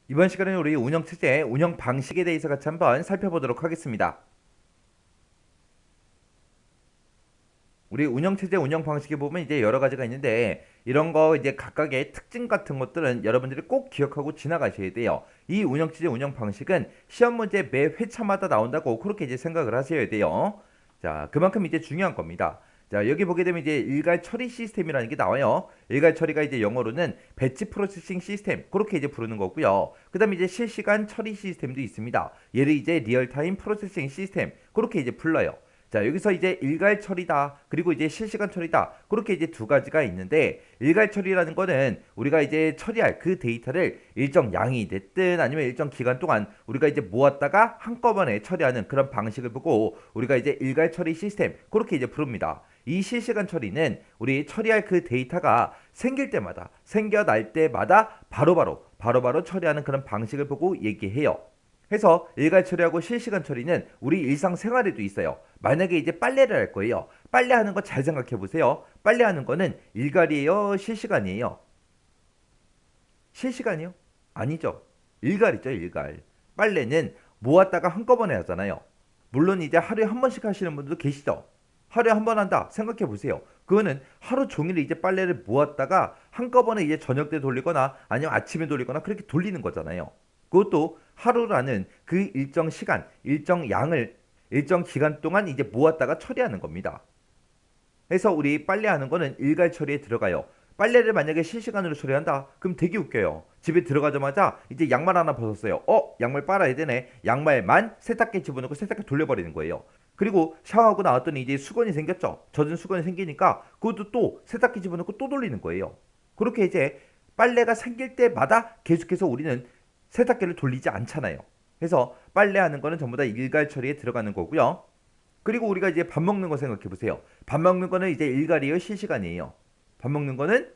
이번 시간에는 우리 운영체제, 운영 방식에 대해서 같이 한번 살펴보도록 하겠습니다. 우리 운영체제, 운영 방식에 보면 이제 여러 가지가 있는데 이런 거 이제 각각의 특징 같은 것들은 여러분들이 꼭 기억하고 지나가셔야 돼요. 이 운영체제, 운영 방식은 시험 문제 매 회차마다 나온다고 그렇게 이제 생각을 하셔야 돼요. 자, 그만큼 이제 중요한 겁니다. 자, 여기 보게 되면 이제 일괄 처리 시스템이라는 게 나와요. 일괄 처리가 이제 영어로는 배치 프로세싱 시스템 그렇게 이제 부르는 거고요. 그다음에 이제 실시간 처리 시스템도 있습니다. 얘를 이제 리얼타임 프로세싱 시스템 그렇게 이제 불러요. 자, 여기서 이제 일괄 처리다. 그리고 이제 실시간 처리다. 그렇게 이제 두 가지가 있는데, 일괄 처리라는 거는 우리가 이제 처리할 그 데이터를 일정 양이 됐든 아니면 일정 기간 동안 우리가 이제 모았다가 한꺼번에 처리하는 그런 방식을 보고 우리가 이제 일괄 처리 시스템. 그렇게 이제 부릅니다. 이 실시간 처리는 우리 처리할 그 데이터가 생길 때마다, 생겨날 때마다 바로바로 처리하는 그런 방식을 보고 얘기해요. 해서 일괄 처리하고 실시간 처리는 우리 일상생활에도 있어요. 만약에 이제 빨래를 할 거예요. 빨래하는 거 잘 생각해 보세요. 빨래하는 거는 일괄이에요, 실시간이에요? 실시간이요? 아니죠. 일괄이죠, 일괄. 빨래는 모았다가 한꺼번에 하잖아요. 물론 이제 하루에 한 번씩 하시는 분들도 계시죠. 하루에 한 번 한다. 생각해 보세요. 그거는 하루 종일 이제 빨래를 모았다가 한꺼번에 이제 저녁 때 돌리거나 아니면 아침에 돌리거나 그렇게 돌리는 거잖아요. 그것도 하루라는 그 일정 시간, 일정 양을 일정 기간 동안 이제 모았다가 처리하는 겁니다. 그래서 우리 빨래하는 거는 일괄 처리에 들어가요. 빨래를 만약에 실시간으로 처리한다? 그럼 되게 웃겨요. 집에 들어가자마자 이제 양말 하나 벗었어요. 양말 빨아야 되네. 양말만 세탁기에 집어넣고 세탁기 돌려버리는 거예요. 그리고 샤워하고 나왔더니 이제 수건이 생겼죠. 젖은 수건이 생기니까 그것도 또 세탁기 집어넣고 또 돌리는 거예요. 그렇게 이제 빨래가 생길 때마다 계속해서 우리는 세탁기를 돌리지 않잖아요. 그래서 빨래하는 거는 전부 다 일괄 처리에 들어가는 거고요. 그리고 우리가 이제 밥 먹는 거 생각해 보세요. 밥 먹는 거는 이제 일괄이에요, 실시간이에요? 밥 먹는 거는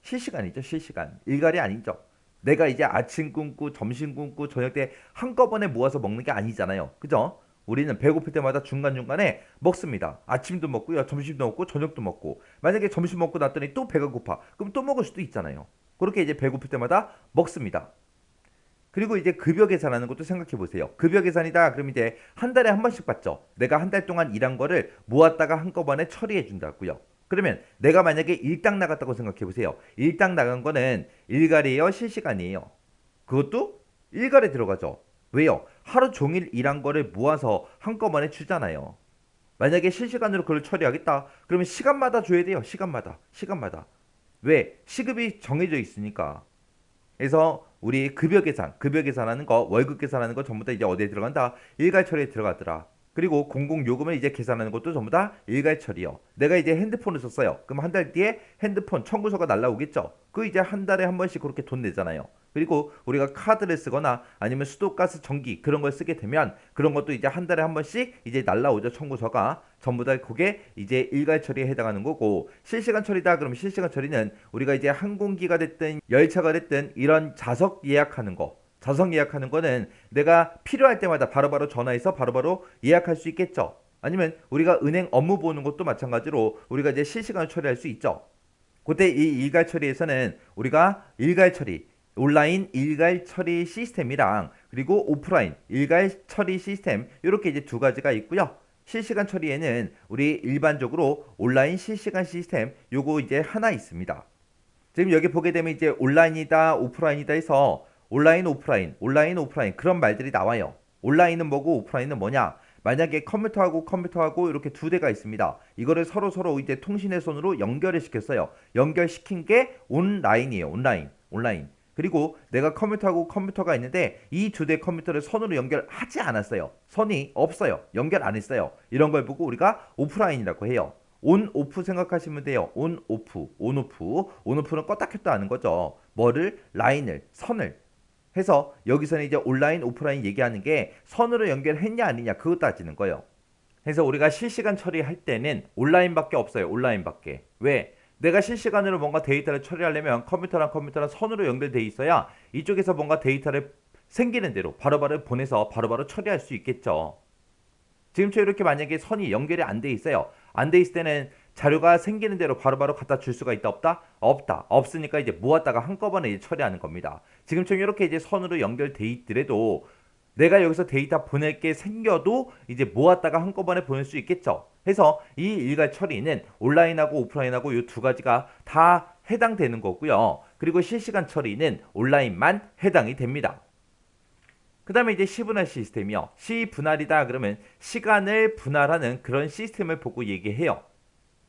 실시간이죠, 실시간. 일괄이 아니죠. 내가 이제 아침 굶고 점심 굶고 저녁 때 한꺼번에 모아서 먹는 게 아니잖아요. 그죠? 우리는 배고플 때마다 중간중간에 먹습니다. 아침도 먹고요, 점심도 먹고, 저녁도 먹고. 만약에 점심 먹고 났더니 또 배가 고파. 그럼 또 먹을 수도 있잖아요. 그렇게 이제 배고플 때마다 먹습니다. 그리고 이제 급여 계산하는 것도 생각해 보세요. 급여 계산이다. 그럼 이제 한 달에 한 번씩 받죠. 내가 한 달 동안 일한 거를 모았다가 한꺼번에 처리해 준다고요. 그러면 내가 만약에 일당 나갔다고 생각해 보세요. 일당 나간 거는 일괄이에요, 실시간이에요? 그것도 일괄에 들어가죠. 왜요? 하루 종일 일한 거를 모아서 한꺼번에 주잖아요. 만약에 실시간으로 그걸 처리하겠다. 그러면 시간마다 줘야 돼요. 시간마다. 왜? 시급이 정해져 있으니까. 그래서 우리 급여 계산하는 거, 월급 계산하는 거 전부 다 이제 어디에 들어간다? 일괄 처리에 들어가더라. 그리고 공공 요금을 이제 계산하는 것도 전부 다 일괄 처리요. 내가 이제 핸드폰을 썼어요. 그럼 한 달 뒤에 핸드폰 청구서가 날라오겠죠. 그 이제 한 달에 한 번씩 그렇게 돈 내잖아요. 그리고 우리가 카드를 쓰거나 아니면 수도가스 전기 그런 걸 쓰게 되면 그런 것도 이제 한 달에 한 번씩 이제 날라오죠. 청구서가 전부 다 그게 이제 일괄 처리에 해당하는 거고, 실시간 처리다 그러면 실시간 처리는 우리가 이제 항공기가 됐든 열차가 됐든 이런 자석 예약하는 거는 내가 필요할 때마다 바로바로 전화해서 바로바로 예약할 수 있겠죠. 아니면 우리가 은행 업무 보는 것도 마찬가지로 우리가 이제 실시간으로 처리할 수 있죠. 그때 이 일괄 처리에서는 우리가 일괄 처리, 온라인 일괄 처리 시스템이랑 그리고 오프라인 일괄 처리 시스템 이렇게 이제 두 가지가 있고요. 실시간 처리에는 우리 일반적으로 온라인 실시간 시스템 요거 이제 하나 있습니다. 지금 여기 보게 되면 이제 온라인이다, 오프라인이다 해서 온라인, 오프라인 그런 말들이 나와요. 온라인은 뭐고 오프라인은 뭐냐? 만약에 컴퓨터하고 이렇게 두 대가 있습니다. 이거를 서로 이제 통신의 선으로 연결을 시켰어요. 연결시킨 게 온라인이에요. 온라인. 그리고 내가 컴퓨터가 있는데 이 두 대 컴퓨터를 선으로 연결하지 않았어요. 선이 없어요. 연결 안 했어요. 이런 걸 보고 우리가 오프라인이라고 해요. 온 오프 생각하시면 돼요. 온 오프는 껐다 켰다 하는 거죠. 뭐를? 라인을, 선을 해서 여기서는 이제 온라인 오프라인 얘기하는 게 선으로 연결했냐 아니냐 그거 따지는 거예요. 그래서 우리가 실시간 처리할 때는 온라인밖에 없어요. 온라인밖에. 왜? 내가 실시간으로 뭔가 데이터를 처리하려면 컴퓨터랑 선으로 연결돼 있어야 이쪽에서 뭔가 데이터를 생기는 대로 바로바로 보내서 바로바로 처리할 수 있겠죠. 지금처럼 이렇게 만약에 선이 연결이 안 돼 있어요. 안 돼 있을 때는 자료가 생기는 대로 바로바로 갖다 줄 수가 있다 없다? 없다. 없으니까 이제 모았다가 한꺼번에 이제 처리하는 겁니다. 지금처럼 이렇게 이제 선으로 연결돼 있더라도 내가 여기서 데이터 보낼 게 생겨도 이제 모았다가 한꺼번에 보낼 수 있겠죠. 해서 이 일괄 처리는 온라인하고 오프라인하고 이 두 가지가 다 해당되는 거고요. 그리고 실시간 처리는 온라인만 해당이 됩니다. 그 다음에 이제 시분할 시스템이요. 시분할이다 그러면 시간을 분할하는 그런 시스템을 보고 얘기해요.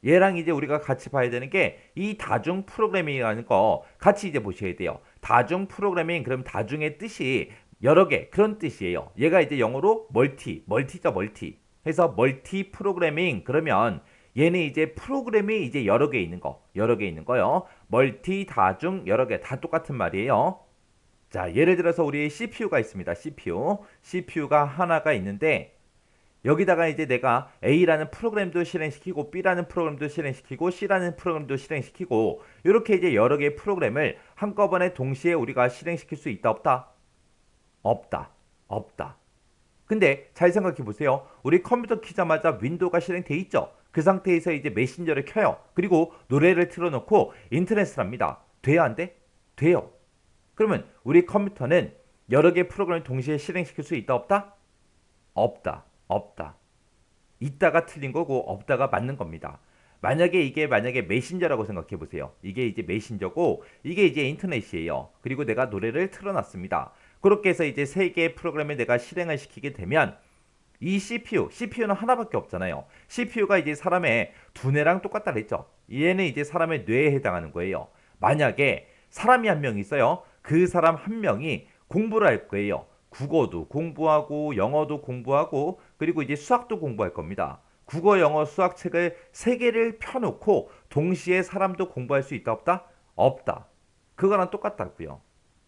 얘랑 이제 우리가 같이 봐야 되는 게 이 다중 프로그래밍이라는 거 같이 이제 보셔야 돼요. 다중 프로그래밍 그럼 다중의 뜻이 여러 개 그런 뜻이에요. 얘가 이제 영어로 멀티죠 멀티. 해서 멀티 프로그래밍 그러면 얘는 이제 프로그램이 이제 여러 개 있는 거, 여러 개 있는 거요. 멀티 다중 여러 개 다 똑같은 말이에요. 자, 예를 들어서 우리 CPU가 있습니다. CPU가 하나가 있는데 여기다가 이제 내가 A라는 프로그램도 실행시키고 B라는 프로그램도 실행시키고 C라는 프로그램도 실행시키고 이렇게 이제 여러 개의 프로그램을 한꺼번에 동시에 우리가 실행시킬 수 있다 없다? 없다. 없다. 근데 잘 생각해 보세요. 우리 컴퓨터 키자마자 윈도우가 실행돼 있죠. 그 상태에서 이제 메신저를 켜요. 그리고 노래를 틀어놓고 인터넷을 합니다. 돼야 안 돼? 돼요. 그러면 우리 컴퓨터는 여러 개의 프로그램을 동시에 실행시킬 수 있다 없다? 없다. 없다. 있다가 틀린 거고 없다가 맞는 겁니다. 만약에 이게 메신저라고 생각해 보세요. 이게 이제 메신저고 이게 이제 인터넷이에요. 그리고 내가 노래를 틀어놨습니다. 그렇게 해서 이제 세 개의 프로그램을 내가 실행을 시키게 되면 이 CPU는 하나밖에 없잖아요. CPU가 이제 사람의 두뇌랑 똑같다 그랬죠. 얘는 이제 사람의 뇌에 해당하는 거예요. 만약에 사람이 한 명 있어요. 그 사람 한 명이 공부를 할 거예요. 국어도 공부하고 영어도 공부하고 그리고 이제 수학도 공부할 겁니다. 국어, 영어, 수학 책을 세 개를 펴놓고 동시에 사람도 공부할 수 있다 없다? 없다. 그거랑 똑같다고요.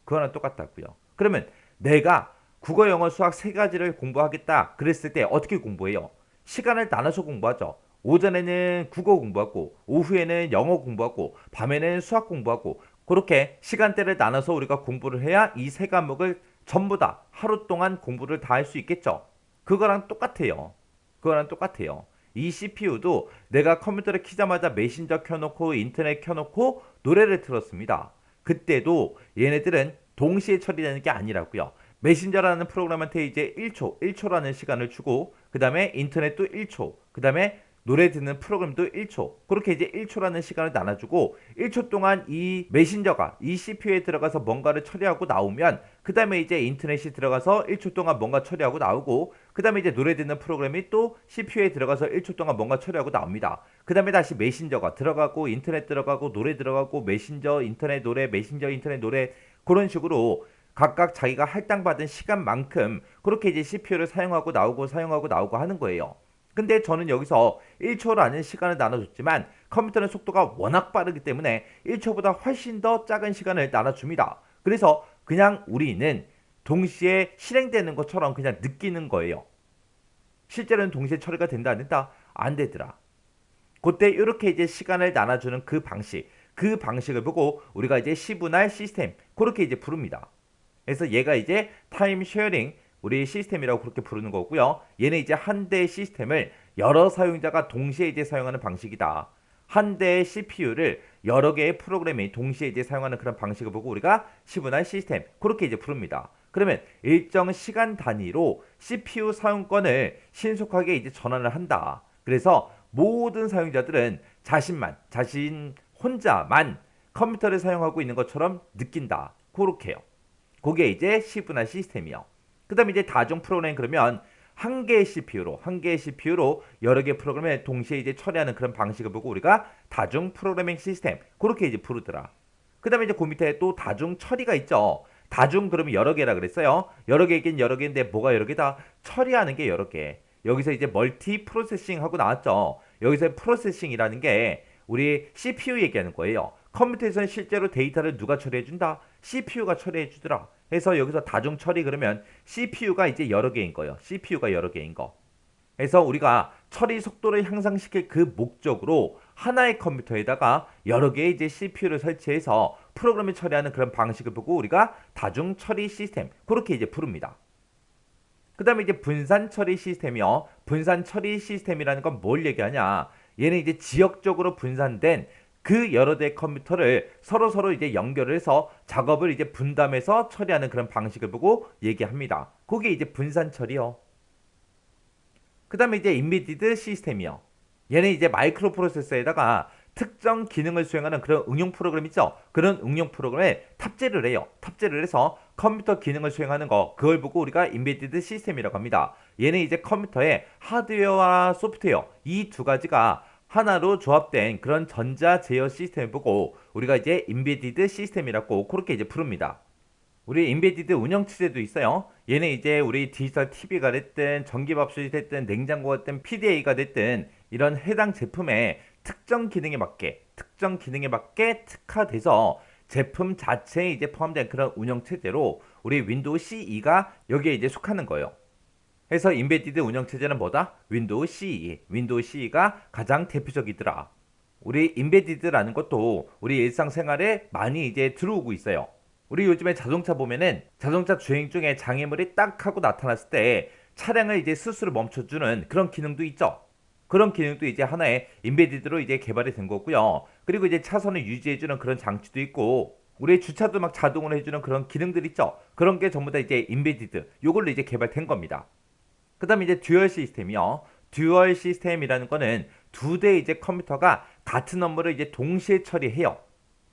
그거랑 똑같다고요. 그러면 내가 국어, 영어, 수학 세 가지를 공부하겠다 그랬을 때 어떻게 공부해요? 시간을 나눠서 공부하죠. 오전에는 국어 공부하고 오후에는 영어 공부하고 밤에는 수학 공부하고 그렇게 시간대를 나눠서 우리가 공부를 해야 이 세 과목을 전부 다 하루 동안 공부를 다 할 수 있겠죠. 그거랑 똑같아요. 그거랑 똑같아요. 이 CPU도 내가 컴퓨터를 키자마자 메신저 켜놓고 인터넷 켜놓고 노래를 틀었습니다. 그때도 얘네들은 동시에 처리되는 게 아니라고요. 메신저라는 프로그램한테 이제 1초라는 시간을 주고 그 다음에 인터넷도 1초, 그 다음에 노래 듣는 프로그램도 1초. 그렇게 이제 1초라는 시간을 나눠주고 1초 동안 이 메신저가 이 CPU에 들어가서 뭔가를 처리하고 나오면 그 다음에 이제 인터넷이 들어가서 1초 동안 뭔가 처리하고 나오고 그 다음에 이제 노래 듣는 프로그램이 또 CPU에 들어가서 1초 동안 뭔가 처리하고 나옵니다. 그 다음에 다시 메신저가 들어가고 인터넷 들어가고 노래 들어가고 메신저 인터넷 노래 메신저 인터넷 노래 그런 식으로 각각 자기가 할당받은 시간만큼 그렇게 이제 CPU를 사용하고 나오고 하는 거예요. 근데 저는 여기서 1초라는 시간을 나눠줬지만 컴퓨터는 속도가 워낙 빠르기 때문에 1초보다 훨씬 더 작은 시간을 나눠줍니다. 그래서 그냥 우리는 동시에 실행되는 것처럼 그냥 느끼는 거예요. 실제로는 동시에 처리가 된다 안 된다? 안 되더라. 그때 이렇게 이제 시간을 나눠주는 그 방식을 보고 우리가 이제 시분할 시스템 그렇게 이제 부릅니다. 그래서 얘가 이제 타임 쉐어링 우리 시스템이라고 그렇게 부르는 거고요. 얘는 이제 한 대의 시스템을 여러 사용자가 동시에 이제 사용하는 방식이다. 한 대의 CPU를 여러 개의 프로그램이 동시에 이제 사용하는 그런 방식을 보고 우리가 시분할 시스템 그렇게 이제 부릅니다. 그러면 일정 시간 단위로 CPU 사용권을 신속하게 이제 전환을 한다. 그래서 모든 사용자들은 자신 혼자만 컴퓨터를 사용하고 있는 것처럼 느낀다. 그렇게요. 그게 이제 시분할 시스템이요. 그 다음에 이제 다중 프로그램 그러면 한 개의 CPU로 여러 개의 프로그램을 동시에 이제 처리하는 그런 방식을 보고 우리가 다중 프로그래밍 시스템 그렇게 이제 부르더라. 그 다음에 이제 그 밑에 또 다중 처리가 있죠. 다중 그러면 여러 개라 그랬어요. 여러 개긴 여러 개인데 뭐가 여러 개다? 처리하는 게 여러 개. 여기서 이제 멀티 프로세싱 하고 나왔죠. 여기서 프로세싱이라는 게 우리 CPU 얘기하는 거예요. 컴퓨터에서는 실제로 데이터를 누가 처리해준다? CPU가 처리해주더라. 해서 여기서 다중 처리 그러면 CPU가 이제 여러 개인 거예요. CPU가 여러 개인 거. 그래서 우리가 처리 속도를 향상시킬 그 목적으로 하나의 컴퓨터에다가 여러 개의 이제 CPU를 설치해서 프로그램을 처리하는 그런 방식을 보고 우리가 다중 처리 시스템 그렇게 이제 부릅니다. 그 다음에 이제 분산 처리 시스템이요. 분산 처리 시스템이라는 건 뭘 얘기하냐? 얘는 이제 지역적으로 분산된 그 여러 대의 컴퓨터를 서로 이제 연결을 해서 작업을 이제 분담해서 처리하는 그런 방식을 보고 얘기합니다. 그게 이제 분산 처리요. 그 다음에 이제 인베디드 시스템이요. 얘는 이제 마이크로 프로세서에다가 특정 기능을 수행하는 그런 응용 프로그램 있죠? 그런 응용 프로그램에 탑재를 해요. 탑재를 해서 컴퓨터 기능을 수행하는 거, 그걸 보고 우리가 인베디드 시스템이라고 합니다. 얘는 이제 컴퓨터의 하드웨어와 소프트웨어 이 두 가지가 하나로 조합된 그런 전자 제어 시스템을 보고 우리가 이제 인베디드 시스템이라고 그렇게 이제 부릅니다. 우리 인베디드 운영 체제도 있어요. 얘는 이제 우리 디지털 TV가 됐든 전기밥솥이 됐든 냉장고가 됐든 PDA가 됐든 이런 해당 제품의 특정 기능에 맞게 특화돼서 제품 자체에 이제 포함된 그런 운영 체제로 우리 윈도우 CE가 여기에 이제 속하는 거예요. 그래서 인베디드 운영 체제는 뭐다? 윈도우 CE. 윈도우 CE가 가장 대표적이더라. 우리 인베디드라는 것도 우리 일상생활에 많이 이제 들어오고 있어요. 우리 요즘에 자동차 보면은 자동차 주행 중에 장애물이 딱 하고 나타났을 때 차량을 이제 스스로 멈춰주는 그런 기능도 있죠. 그런 기능도 이제 하나의 인베디드로 이제 개발이 된 거고요. 그리고 이제 차선을 유지해주는 그런 장치도 있고, 우리 주차도 막 자동으로 해주는 그런 기능들 있죠. 그런 게 전부 다 이제 인베디드, 요걸로 이제 개발된 겁니다. 그 다음에 이제 듀얼 시스템이요. 듀얼 시스템이라는 거는 두 대의 이제 컴퓨터가 같은 업무를 이제 동시에 처리해요.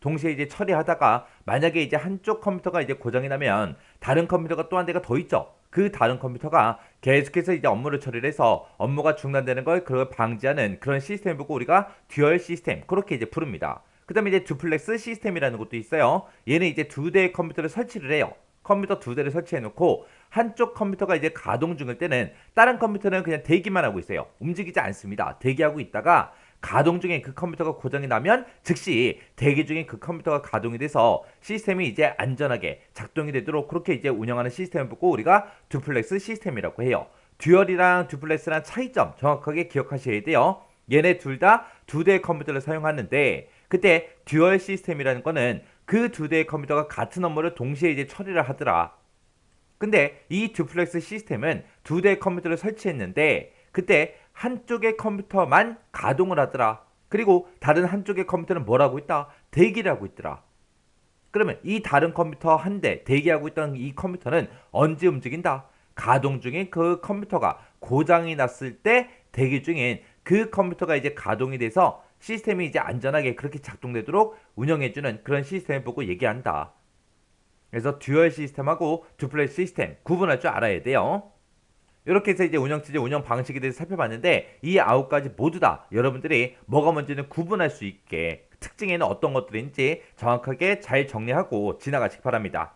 동시에 이제 처리하다가 만약에 이제 한쪽 컴퓨터가 이제 고장이 나면 다른 컴퓨터가 또 한 대가 더 있죠. 그 다른 컴퓨터가 계속해서 이제 업무를 처리를 해서 업무가 중단되는 걸 그걸 방지하는 그런 시스템을 보고 우리가 듀얼 시스템 그렇게 이제 부릅니다. 그 다음에 이제 듀플렉스 시스템이라는 것도 있어요. 얘는 이제 두 대의 컴퓨터를 설치를 해요. 컴퓨터 두 대를 설치해 놓고 한쪽 컴퓨터가 이제 가동 중일 때는 다른 컴퓨터는 그냥 대기만 하고 있어요. 움직이지 않습니다. 대기하고 있다가 가동 중에 그 컴퓨터가 고장이 나면 즉시 대기 중에 그 컴퓨터가 가동이 돼서 시스템이 이제 안전하게 작동이 되도록 그렇게 이제 운영하는 시스템을 보고 우리가 듀플렉스 시스템이라고 해요. 듀얼이랑 듀플렉스랑 차이점 정확하게 기억하셔야 돼요. 얘네 둘 다 두 대의 컴퓨터를 사용하는데 그때 듀얼 시스템이라는 거는 그 두 대의 컴퓨터가 같은 업무를 동시에 이제 처리를 하더라. 근데 이 듀플렉스 시스템은 두 대의 컴퓨터를 설치했는데 그때 한쪽의 컴퓨터만 가동을 하더라. 그리고 다른 한쪽의 컴퓨터는 뭘 하고 있다? 대기를 하고 있더라. 그러면 이 다른 컴퓨터 한 대 대기하고 있던 이 컴퓨터는 언제 움직인다? 가동 중인 그 컴퓨터가 고장이 났을 때 대기 중인 그 컴퓨터가 이제 가동이 돼서 시스템이 이제 안전하게 그렇게 작동되도록 운영해주는 그런 시스템을 보고 얘기한다. 그래서 듀얼 시스템하고 듀플렉스 시스템 구분할 줄 알아야 돼요. 이렇게 해서 이제 운영체제 운영 방식에 대해서 살펴봤는데 이 9가지 모두 다 여러분들이 뭐가 뭔지는 구분할 수 있게 특징에는 어떤 것들인지 정확하게 잘 정리하고 지나가시기 바랍니다.